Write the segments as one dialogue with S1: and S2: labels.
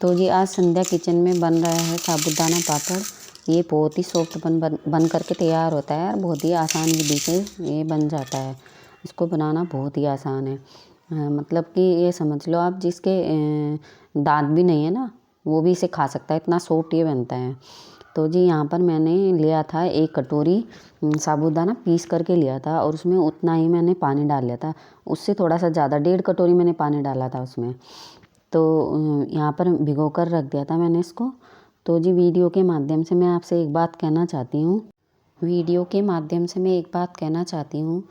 S1: तो जी आज संध्या किचन में बन रहा है साबूदाना पापड़। ये बहुत ही सॉफ्ट बन करके तैयार होता है और बहुत ही आसान विधि से ये बन जाता है। इसको बनाना बहुत ही आसान है। मतलब कि ये समझ लो आप जिसके दांत भी नहीं है ना वो भी इसे खा सकता है, इतना सॉफ्ट ये बनता है। तो जी यहाँ पर मैंने लिया था 1 कटोरी साबूदाना पीस करके लिया था और उसमें उतना ही मैंने पानी डाल लिया था। उससे थोड़ा सा ज़्यादा 1.5 कटोरी मैंने पानी डाला था उसमें। तो यहाँ पर भिगो कर रख दिया था मैंने इसको। तो जी वीडियो के माध्यम से मैं आपसे एक बात कहना चाहती हूँ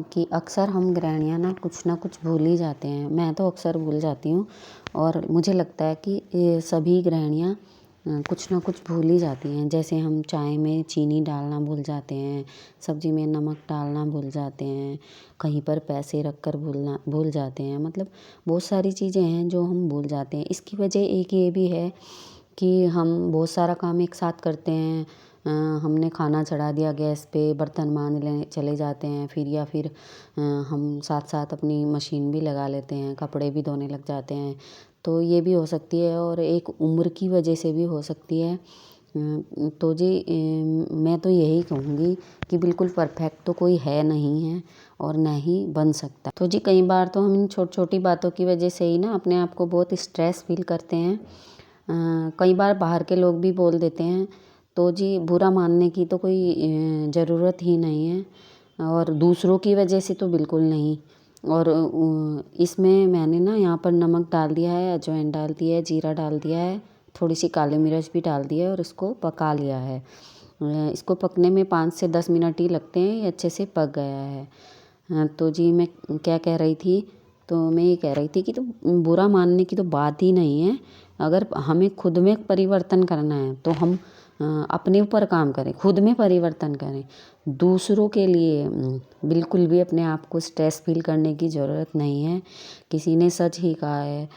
S1: कि अक्सर हम गृहिणियाँ ना कुछ भूल ही जाते हैं। मैं तो अक्सर भूल जाती हूँ और मुझे लगता है कि ये सभी गृहिणियाँ कुछ ना कुछ भूल ही जाती हैं। जैसे हम चाय में चीनी डालना भूल जाते हैं, सब्ज़ी में नमक डालना भूल जाते हैं, कहीं पर पैसे रख कर भूल जाते हैं। मतलब बहुत सारी चीज़ें हैं जो हम भूल जाते हैं। इसकी वजह एक ये भी है कि हम बहुत सारा काम एक साथ करते हैं। हमने खाना चढ़ा दिया गैस पे, बर्तन मांजने चले जाते हैं फिर हम साथ साथ अपनी मशीन भी लगा लेते हैं, कपड़े भी धोने लग जाते हैं। तो ये भी हो सकती है और एक उम्र की वजह से भी हो सकती है। तो जी मैं तो यही कहूँगी कि बिल्कुल परफेक्ट तो कोई है नहीं है और ना ही बन सकता। तो जी कई बार तो हम इन छोटी छोटी बातों की वजह से ही ना अपने आप को बहुत स्ट्रेस फील करते हैं। कई बार बाहर के लोग भी बोल देते हैं। तो जी बुरा मानने की तो कोई ज़रूरत ही नहीं है और दूसरों की वजह से तो बिल्कुल नहीं। और इसमें मैंने ना यहाँ पर नमक डाल दिया है, अजवाइन डाल दिया है, जीरा डाल दिया है, थोड़ी सी काली मिर्च भी डाल दिया है और इसको पका लिया है। इसको पकने में 5 से 10 मिनट ही लगते हैं, ये अच्छे से पक गया है। तो जी मैं क्या कह रही थी, तो मैं ये कह रही थी कि तो बुरा मानने की तो बात ही नहीं है। अगर हमें खुद में परिवर्तन करना है तो हम अपने ऊपर काम करें, खुद में परिवर्तन करें। दूसरों के लिए बिल्कुल भी अपने आप को स्ट्रेस फील करने की ज़रूरत नहीं है। किसी ने सच ही कहा है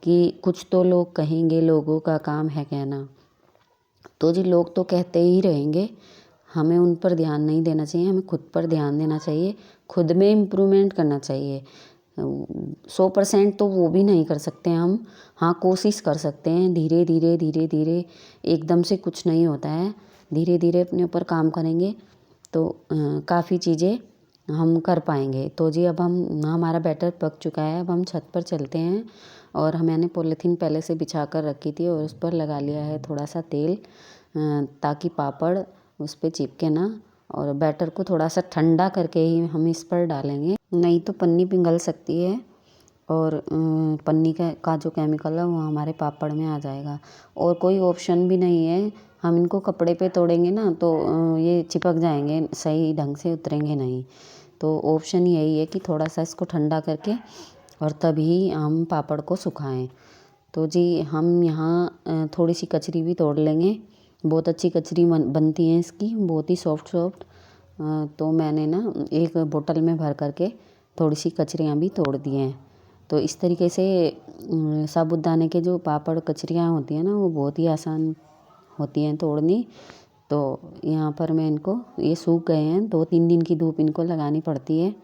S1: कि कुछ तो लोग कहेंगे, लोगों का काम है कहना। तो जी लोग तो कहते ही रहेंगे, हमें उन पर ध्यान नहीं देना चाहिए, हमें खुद पर ध्यान देना चाहिए, खुद में इम्प्रूवमेंट करना चाहिए। 100% तो वो भी नहीं कर सकते हम, हाँ कोशिश कर सकते हैं। धीरे धीरे एकदम से कुछ नहीं होता है। धीरे धीरे अपने ऊपर काम करेंगे तो काफ़ी चीज़ें हम कर पाएंगे। तो जी अब हम हमारा बैटर पक चुका है, अब हम छत पर चलते हैं। और मैंने पॉलीथीन पहले से बिछा कर रखी थी और उस पर लगा लिया है थोड़ा सा तेल, ताकि पापड़ उस पर चिपके ना। और बैटर को थोड़ा सा ठंडा करके ही हम इस पर डालेंगे, नहीं तो पन्नी पिघल सकती है और पन्नी का जो केमिकल है वो हमारे पापड़ में आ जाएगा। और कोई ऑप्शन भी नहीं है, हम इनको कपड़े पे तोड़ेंगे ना तो ये चिपक जाएंगे, सही ढंग से उतरेंगे नहीं। तो ऑप्शन यही है कि थोड़ा सा इसको ठंडा करके और तभी हम पापड़ को सुखाएं। तो जी हम यहाँ थोड़ी सी कचरी भी तोड़ लेंगे। बहुत अच्छी कचरी बनती है इसकी, बहुत ही सॉफ्ट। तो मैंने ना एक बोतल में भर करके थोड़ी सी कचरियाँ भी तोड़ दी हैं। तो इस तरीके से साबूदाने के जो पापड़ कचरियाँ होती हैं ना वो बहुत ही आसान होती हैं तोड़नी। तो यहाँ पर मैं इनको, ये सूख गए हैं, 2-3 दिन की धूप इनको लगानी पड़ती है।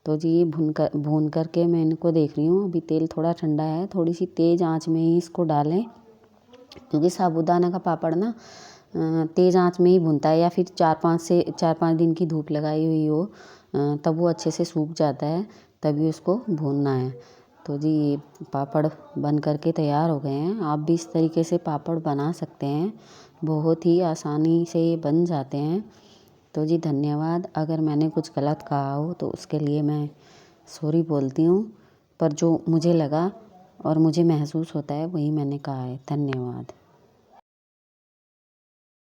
S1: तो जी ये भून करके मैं इनको देख रही हूँ। अभी तेल थोड़ा ठंडा है, थोड़ी सी तेज़ आंच में ही इसको डालें, क्योंकि साबूदाना का पापड़ ना तेज़ आंच में ही भुनता है, या फिर 4-5 दिन की धूप लगाई हुई हो तब वो अच्छे से सूख जाता है, तभी उसको भूनना है। तो जी ये पापड़ बन करके तैयार हो गए हैं। आप भी इस तरीके से पापड़ बना सकते हैं, बहुत ही आसानी से ये बन जाते हैं। तो जी धन्यवाद। अगर मैंने कुछ गलत कहा हो तो उसके लिए मैं सॉरी बोलती हूँ, पर जो मुझे लगा और मुझे महसूस होता है वही मैंने कहा है। धन्यवाद।